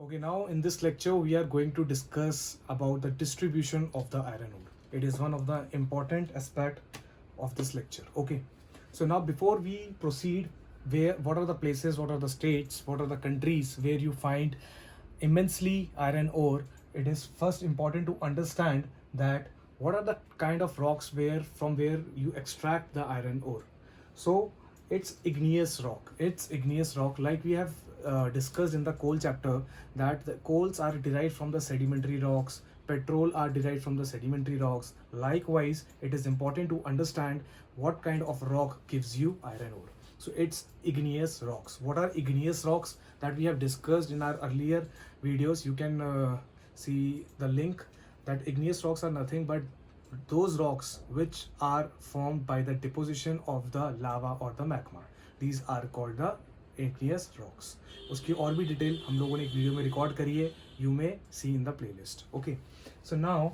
Okay, now in this lecture we are going to discuss about the distribution of the iron ore. It is one of the important aspect of this lecture. Okay, so now before we proceed, what are the places, what are the states, what are the countries where you find immensely iron ore? It is first important to understand that what are the kind of rocks where you extract the iron ore. So it's igneous rock. It's igneous rock, like we have discussed in the coal chapter, that the coals are derived from the sedimentary rocks, petrol are derived from the sedimentary rocks. Likewise, it is important to understand what kind of rock gives you iron ore. So it's igneous rocks. What are igneous rocks? That we have discussed in our earlier videos. You can see the link. That igneous rocks are nothing but those rocks which are formed by the deposition of the lava or the magma. These are called the igneous rocks. उसकी और भी detail हम लोगों ने एक video में record करी है. You may see in the playlist. Okay, so now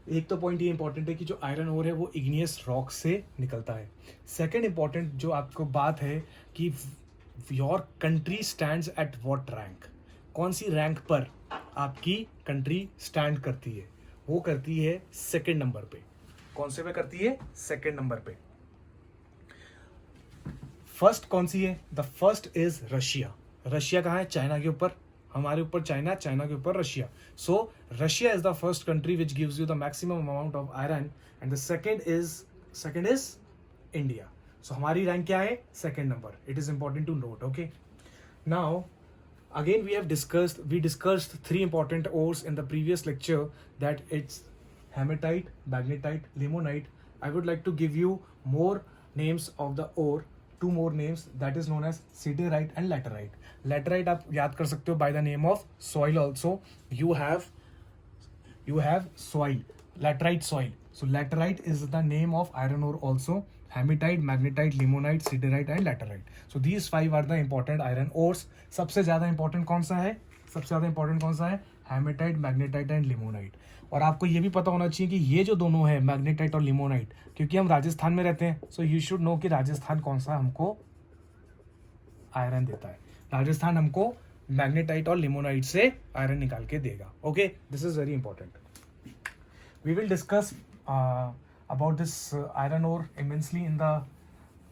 एक तो पॉइंट ये इंपॉर्टेंट है कि जो आयरन ओर है वो इग्नियस रॉक से निकलता है. सेकंड इंपॉर्टेंट जो आपको बात है कि your country stands at what rank. कौन सी रैंक पर आपकी कंट्री स्टैंड करती है? वो करती है सेकंड नंबर पे. कौन से पे करती है? सेकंड नंबर पे. फर्स्ट कौन सी है? The first is Russia. Russia कहाँ है? चाइना के ऊपर. हमारे ऊपर चाइना, चाइना के ऊपर Russia. So Russia is the first country which gives you the maximum amount of iron and the second is India. So हमारी रैंक क्या है? Second number. It is important to note. Okay, now again we discussed three important ores in the previous lecture, that it's hematite, magnetite, limonite. I would like to give you more names of the ore, two more names, that is known as siderite and laterite. Laterite आप याद कर सकते हो by the name of soil also. You have soil, laterite soil. So laterite is the name of iron ore also. Hematite, magnetite, limonite, siderite and laterite. So these five are the important iron ores. सबसे ज़्यादा important कौन सा है? सबसे ज़्यादा important कौन सा है? Hematite, magnetite and limonite. और आपको ये भी पता होना चाहिए कि ये जो दोनों है मैग्नेटाइट और लिमोनाइट, क्योंकि हम राजस्थान में रहते हैं, सो यू शुड नो कि राजस्थान कौन सा हमको आयरन देता है. राजस्थान हमको मैग्नेटाइट और लिमोनाइट से आयरन निकाल के देगा. Okay, this is very important. We will discuss about this iron ore immensely in the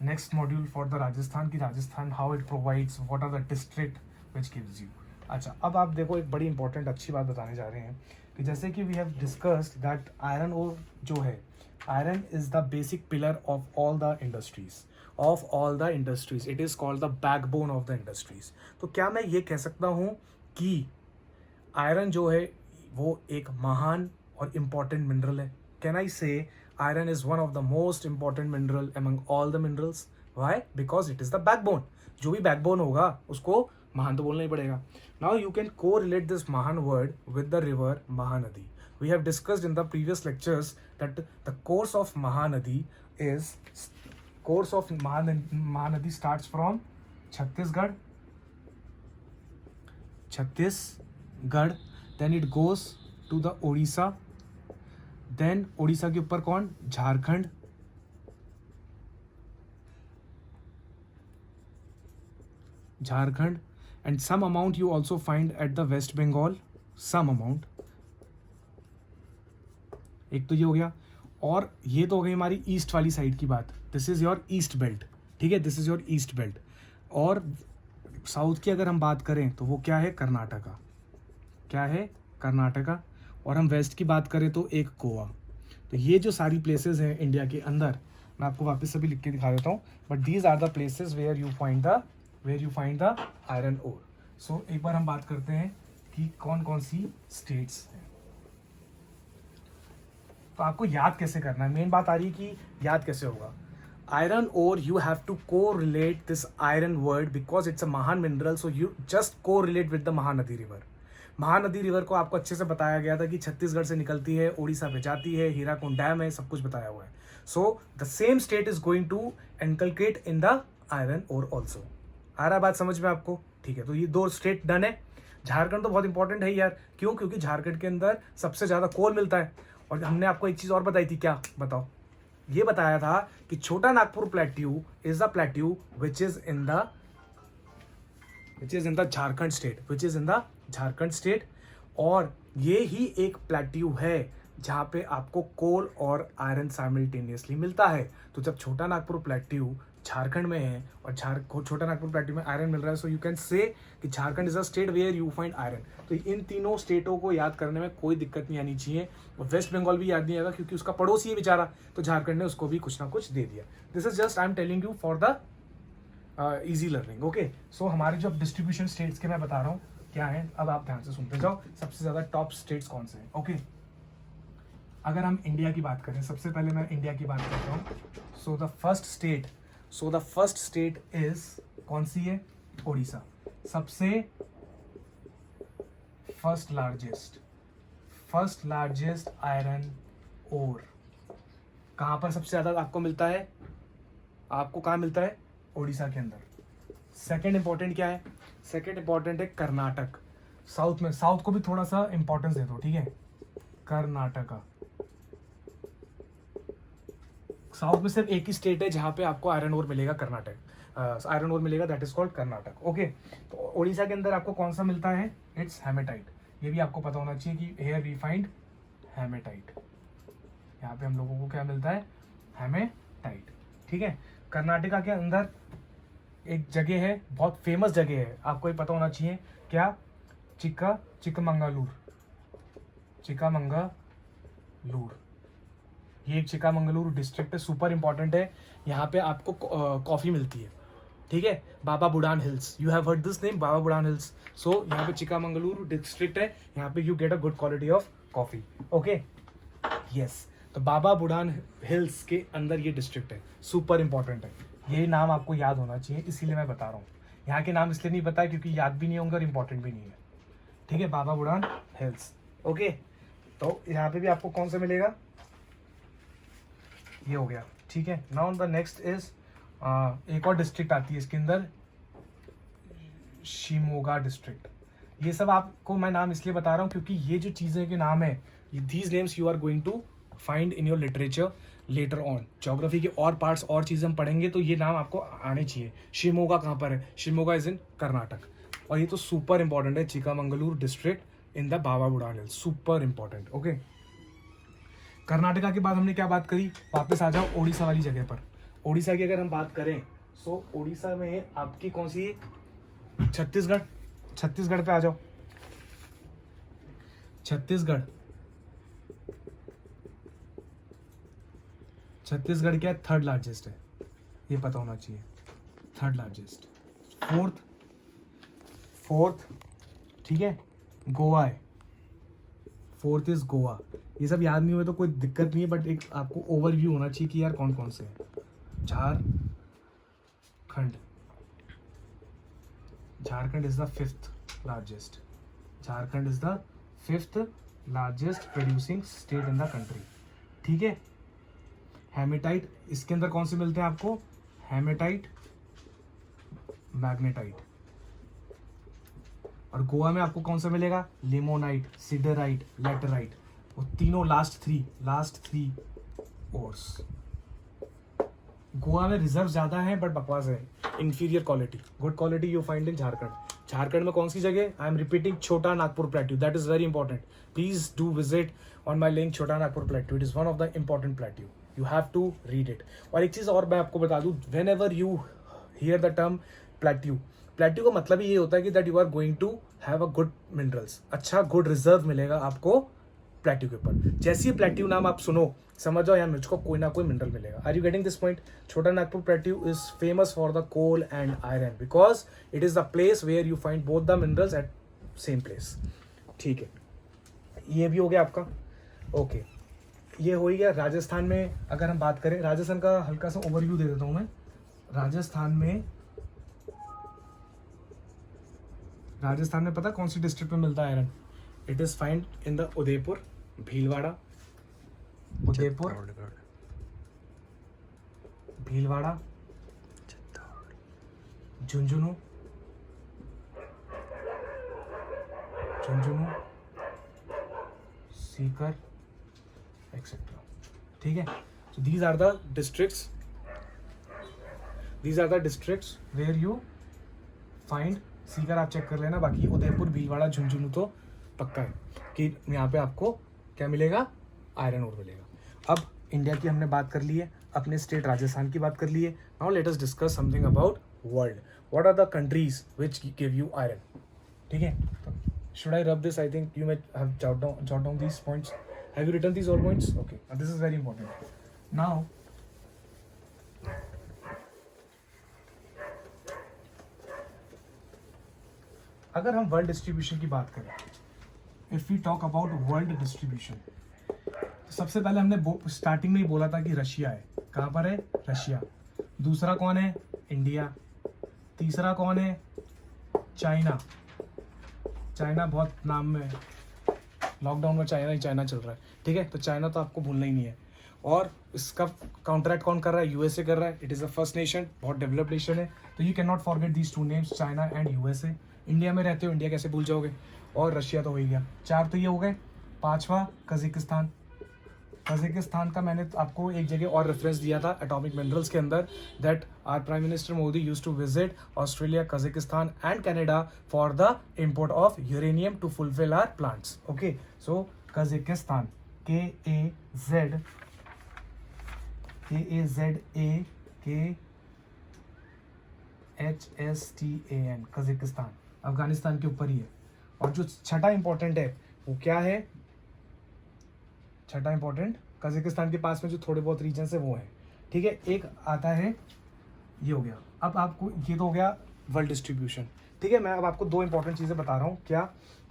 next module for the Rajasthan की Rajasthan how it provides, what are the district which gives you. अच्छा, अब आप देखो एक बड़ी इंपॉर्टेंट अच्छी बात बताने जा रहे हैं कि जैसे कि we have discussed that iron ore जो है, iron is the basic pillar of all the industries. It is called the backbone of the industries. तो क्या मैं ये कह सकता हूँ कि आयरन जो है वो एक महान और इम्पॉर्टेंट मिनरल है? कैन आई से iron is one of the most important mineral among all the minerals. Why? Because it is the backbone. जो भी backbone होगा उसको महान तो बोलना ही पड़ेगा. Now you can correlate this Mahan word with the river Mahanadi. We have discussed in the previous lectures that the course of Mahanadi starts from Chhattisgarh, then it goes to the Odisha. Then Orissa के ऊपर कौन? Jharkhand. And some amount you also find at the West Bengal. Some amount. एक तो ये हो गया. और ये तो हो गई हमारी ईस्ट वाली साइड की बात. This is your east belt. ठीक है, this is your east belt. और साउथ की अगर हम बात करें तो वो क्या है? कर्नाटका. क्या है? कर्नाटका. और हम वेस्ट की बात करें तो एक गोवा. तो ये जो सारी प्लेसेस हैं इंडिया के अंदर, मैं आपको वापस से भी लिख के दिखा देता हूँ, but these are the places where you find the iron ore. So एक बार हम बात करते हैं कि कौन कौन सी स्टेट्स हैं. तो आपको याद कैसे करना है, मेन बात आ रही है कि याद कैसे होगा. Iron ore, you have to correlate this iron word because it's a महान mineral. So you just correlate with the Mahanadi river. Mahanadi river को आपको अच्छे से बताया गया था कि छत्तीसगढ़ से निकलती है, उड़ीसा पे जाती है, हीराकुंड डैम है, सब कुछ बताया हुआ है. So the same state is going to inculcate in the iron ore also. आ रहा है बात समझ में आपको? ठीक है, तो ये दो स्टेट डन है. झारखंड तो बहुत इंपॉर्टेंट है यार. क्यों? क्योंकि झारखंड के अंदर सबसे ज़्यादा कोल मिलता है. और हमने आपको एक चीज़ और बताई थी. क्या बताओ? ये बताया था कि छोटा Nagpur plateau is the plateau which is in the Jharkhand state, which is in the Jharkhand state, और ये ही एक प्लेट्यू है जहाँ पे आपको कोल और आयरन साइमल्टेनियसली मिलता है। तो जब छोटा नागपुर प्लेट्यू झारखंड में है और छोटा नागपुर प्लेट्यू में आयरन मिल रहा है, सो यू कैन से कि Jharkhand is a state where you find iron. तो इन तीनों स्टेटों को याद करने में कोई दिक्कत नहीं आनी चाहिए। और वेस्ट बंगाल भी याद नहीं आएगा क्योंकि उसका पड़ोसी है बेचारा, तो झारखंड ने उसको भी कुछ ना कुछ दे दिया। This is just I am telling you for the easy learning. Okay, so हमारे जो डिस्ट्रीब्यूशन स्टेट्स के मैं बता रहा हूँ क्या है, अब आप ध्यान से सुनते जाओ। सबसे ज्यादा टॉप स्टेट्स कौन से हैं? ओके, अगर हम इंडिया की बात करें, सबसे पहले मैं इंडिया की बात करता हूँ। So the first state is कौन सी है? ओडिशा। सबसे फर्स्ट लार्जेस्ट आयरन ओर कहाँ पर सबसे ज्यादा आपको मिलता है? आपको कहाँ मिलता है? ओडिशा के अंदर। सेकंड इंपॉर्टेंट क्या है? सेकंड इंपॉर्टेंट है कर्नाटक। साउथ में, साउथ को भी थोड़ा सा इंपॉर्टेंस दे दो, ठीक है? कर्नाटका। साउथ में सिर्फ एक ही स्टेट है जहां पे आपको आयरन ओर मिलेगा, कर्नाटक। आयरन ओर मिलेगा, that is called Karnataka. Okay, तो ओडिशा के अंदर आपको कौन सा मिलता है? It's hematite. ये भी आपको पता होना चाहिए कि हियर वी फाइंड हेमेटाइट। यहाँ पे हम लोगों को क्या मिलता है? हेमेटाइट। ठीक है, कर्नाटका के अंदर एक जगह है, बहुत फेमस जगह है, आपको ये पता होना चाहिए क्या? चिकमंगलूर। ये एक चिकामंगलुरु डिस्ट्रिक्ट है, सुपर इंपॉर्टेंट है। यहाँ पे आपको कॉफी मिलती है, ठीक है? Baba Budan hills, you have heard this name, Baba Budan hills. So यहाँ पे चिकामंगलुरु डिस्ट्रिक्ट है, यहाँ पे you get a good quality of coffee. Okay, yes, तो बाबा बुडान हिल्स के अंदर ये डिस्ट्रिक्ट है, सुपर इंपॉर्टेंट है। ये नाम आपको याद होना चाहिए, इसीलिए मैं बता रहा हूँ। यहाँ के नाम इसलिए नहीं पता है क्योंकि याद भी नहीं होंगे और इंपॉर्टेंट भी नहीं है, ठीक है? बाबा बुडान हिल्स। ओके, तो यहाँ पे भी आपको कौन सा मिलेगा? ये हो गया, ठीक है? नाउ द नेक्स्ट इज एक और डिस्ट्रिक्ट आती है इसके अंदर, शिमोगा डिस्ट्रिक्ट। ये सब आपको मैं नाम इसलिए बता रहा हूँ क्योंकि ये जो चीज़ें के नाम है, these names you are going to find in your literature later on. Geography के और पार्ट्स और चीज़ें हम पढ़ेंगे तो ये नाम आपको आने चाहिए। शिमोगा कहाँ पर है? Shimoga is in Karnataka. और ये तो सुपर इंपॉर्टेंट है, Chikkamagaluru district in the Baba Budan hills, super important. Okay, Karnataka के बाद हमने क्या बात करी? वापस आ जाओ ओडिशा वाली जगह पर। ओडिशा की अगर हम बात करें, सो ओडिशा में आपकी कौन सी है? छत्तीसगढ़ पे आ जाओ। छत्तीसगढ़ क्या है? थर्ड लार्जेस्ट है, ये पता होना चाहिए, थर्ड लार्जेस्ट। फोर्थ, ठीक है, गोवा है, फोर्थ इज गोवा। ये सब याद नहीं हुए तो कोई दिक्कत नहीं है, बट एक आपको ओवरव्यू होना चाहिए कि यार कौन कौन से हैं। Jharkhand is the fifth largest producing state in the country, ठीक है? हेमेटाइट, इसके अंदर कौन से मिलते हैं आपको? Hematite, magnetite. और गोवा में आपको कौन सा मिलेगा? Limonite, siderite, laterite. वो तीनों लास्ट थ्री ओर्स। गोवा में रिजर्व ज्यादा है बट बकवास है, inferior quality. Good quality you find in Jharkhand में कौन सी जगह? I am repeating, Chota Nagpur plateau, that is very important. Please do visit on my link Chota Nagpur plateau, it is one of the important plateau, you have to read it. और एक चीज और मैं आपको बता दूं, whenever you hear the term plateau का मतलब ही ये होता है कि that you are going to have a good minerals, अच्छा गुड रिजर्व मिलेगा आपको प्लेट्यू के ऊपर। जैसे ही प्लेट्यू नाम आप सुनो, समझ जाओ यार मुझको कोई ना कोई मिनरल मिलेगा। Are you getting this point? Chota Nagpur plateau is famous for the coal and iron because it is the place where you find both the minerals at same place, ठीक है? ये भी हो गया आपका। ओके, ये हो ही गया। राजस्थान में अगर हम बात करें, राजस्थान का हल्का सा ओवरव्यू दे देता हूं मैं। राजस्थान में पता कौन सी डिस्ट्रिक्ट में मिलता है iron? It is find in the Udaipur, Bhilwara, Jhunjhunu, Sikar, etcetera, ठीक है? So these are the districts where you find Sikar आप चेक कर लेना, बाकी उदयपुर, भीलवाड़ा, झुंझुनू तो पक्का है कि यहाँ पे आपको क्या मिलेगा, आयरन ओर मिलेगा। अब इंडिया की हमने बात कर ली है, अपने स्टेट राजस्थान की बात कर ली है। Now let us discuss something about world. What are the countries which give you iron? ठीक है, should I rub this? I think you might have jot down these points. Have you written these all points? Okay, this is very important. Now अगर हम world distribution की बात करें, if we talk about world distribution, तो सबसे पहले हमने starting में ही बोला था कि रशिया है। कहाँ पर है? रशिया। दूसरा कौन है? इंडिया। तीसरा कौन है? चाइना। चाइना बहुत नाम में, लॉकडाउन में चाइना ही चाइना चल रहा है, ठीक है, तो चाइना तो आपको भूलना ही नहीं है। और इसका काउंटरैक्ट कौन कर रहा है? यूएसए कर रहा है। It is a first nation, बहुत डेवलप्ड नेशन है, तो you can not forget these two names, China and USA. India में रहते हो, इंडिया कैसे भूल जाओगे? और रशिया तो हो ही गया। 4 तो ये हो गए। 5वां कजाकिस्तान। कजाकिस्तान का मैंने आपको एक जगह और रेफरेंस दिया था एटॉमिक मिनरल्स के अंदर, that are prime minister Modi used to visit Australia, Kazakhstan and Canada for the import of uranium to fulfill our plants. Okay, so Kazakhstan, KAZAKHSTAN, Kazakhstan Afghanistan के ऊपर ही है। और जो छठा इंपॉर्टेंट है वो क्या है? छठा इंपॉर्टेंट कजाकिस्तान के पास में जो थोड़े बहुत रीजन है वो है, ठीक है। एक आता है, ये हो गया। अब आपको ये तो हो गया वर्ल्ड डिस्ट्रीब्यूशन, ठीक है। मैं अब आपको 2 इंपॉर्टेंट चीज़ें बता रहा हूँ। क्या?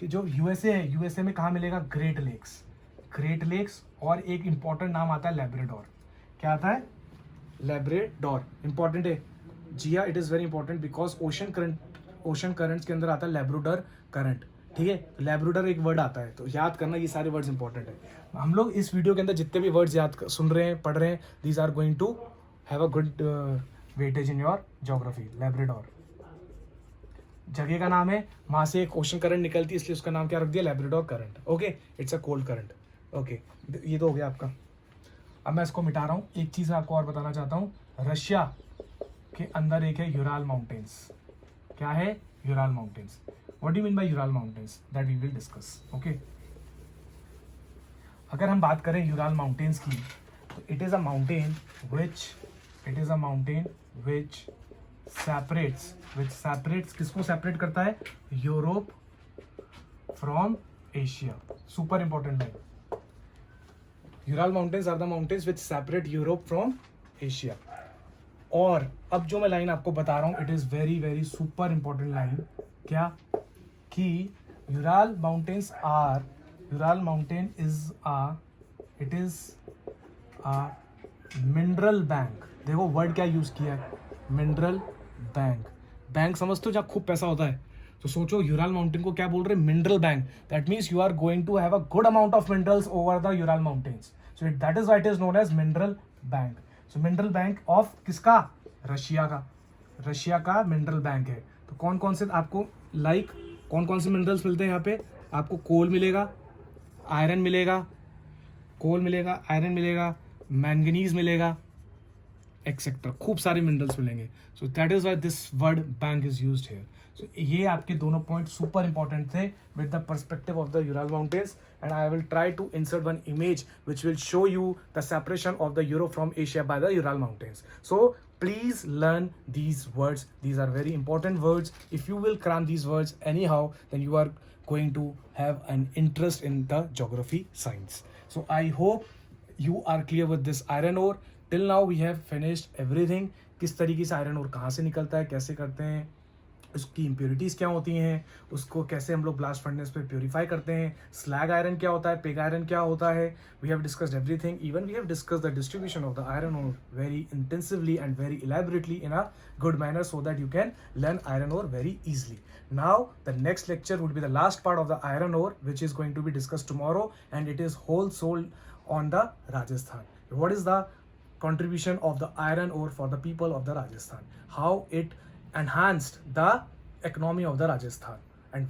कि जो यूएसए है, यूएसए में कहाँ मिलेगा? Great lakes. ग्रेट लेक्स, और एक इंपॉर्टेंट नाम आता है लेब्राडोर। क्या आता है? लेब्राडोर। इंपॉर्टेंट है जी हाँ, it is very important because ocean currents के अंदर आता है लेब्राडोर करंट, ठीक है। लेब्राडोर एक वर्ड आता है, तो याद करना, ये सारे वर्ड्स इंपॉर्टेंट है। हम लोग इस वीडियो के अंदर जितने भी वर्ड्स सुन रहे हैं, पढ़ रहे हैं, these are going to have a good weightage in your geography. Labrador जगह का नाम है, वहाँ से एक ओशन करंट निकलती है, इसलिए उसका नाम क्या रख दिया? Labrador current. Okay, it's a cold current. Okay, ये तो हो गया आपका। अब मैं इसको मिटा रहा हूँ। एक चीज़ मैं आपको और बताना चाहता हूँ, रशिया के अंदर एक है यूराल माउंटेन्स। क्या है? Ural mountains. What do mean by Ural mountains? That we will discuss. Okay, अगर हम बात करें यूराल माउंटेन्स की, तो it is a mountain which separates किसको सेपरेट करता है? Europe from Asia. Super important है। Ural mountains are the mountains which separate Europe from Asia. और अब जो मैं लाइन आपको बता रहा हूँ, it is very very super important line. क्या? कि Ural mountain is a mineral bank. देखो वर्ड क्या यूज किया है? Mineral bank. बैंक समझते हो जहाँ खूब पैसा होता है, तो सोचो यूराल माउंटेन को क्या बोल रहे हैं? Mineral bank. That means you are going to have a good amount of minerals over the Ural mountains, so that is why it is known as mineral bank. So mineral bank of किसका? Russia का। Russia का mineral bank है। तो कौन कौन से आपको कौन कौन से मिनरल्स मिलते हैं यहाँ पे? आपको कोल मिलेगा, आयरन मिलेगा, आयरन मिलेगा, मैंगनीज मिलेगा, एक्सेट्रा, खूब सारे मिनरल्स मिलेंगे। So that is why this word bank is used here. So ये आपके दोनों पॉइंट सुपर इंपॉर्टेंट थे with the perspective of the Ural mountains, and I will try to insert one image which will show you the separation of the Europe from Asia by the Ural mountains. So please learn these words. These are very important words. If you will cram these words anyhow, then you are going to have an interest in the geography science. So I hope you are clear with this iron ore. Till now we have finished everything. किस तरीके से iron ore कहाँ से निकलता है, कैसे करते हैं, उसकी इम्प्योरिटीज़ क्या होती हैं, उसको कैसे हम लोग ब्लास्ट फर्नेस पे प्योरीफाई करते हैं, स्लैग आयरन क्या होता है, पिग आयरन क्या होता है। We have discussed everything, even we have discussed the distribution of the iron ore very intensively and very elaborately in a good manner, so that you can learn iron ore very easily. Now the next lecture would be the last part of the iron ore, which is going to be discussed tomorrow, and it is whole soul on the Rajasthan. What is the contribution of the iron ore for the people of the Rajasthan? How it enhanced the economy of the Rajasthan, and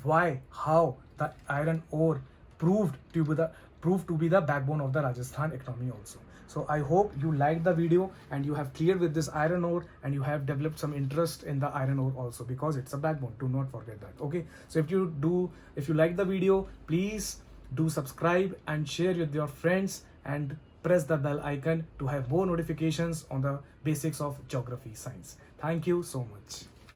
how the iron ore proved to be the backbone of the Rajasthan economy also. So I hope you liked the video and you have cleared with this iron ore and you have developed some interest in the iron ore also, because it's a backbone. Do not forget that. Okay, so if you like the video, please do subscribe and share with your friends and press the bell icon to have more notifications on the basics of geography science. Thank you so much.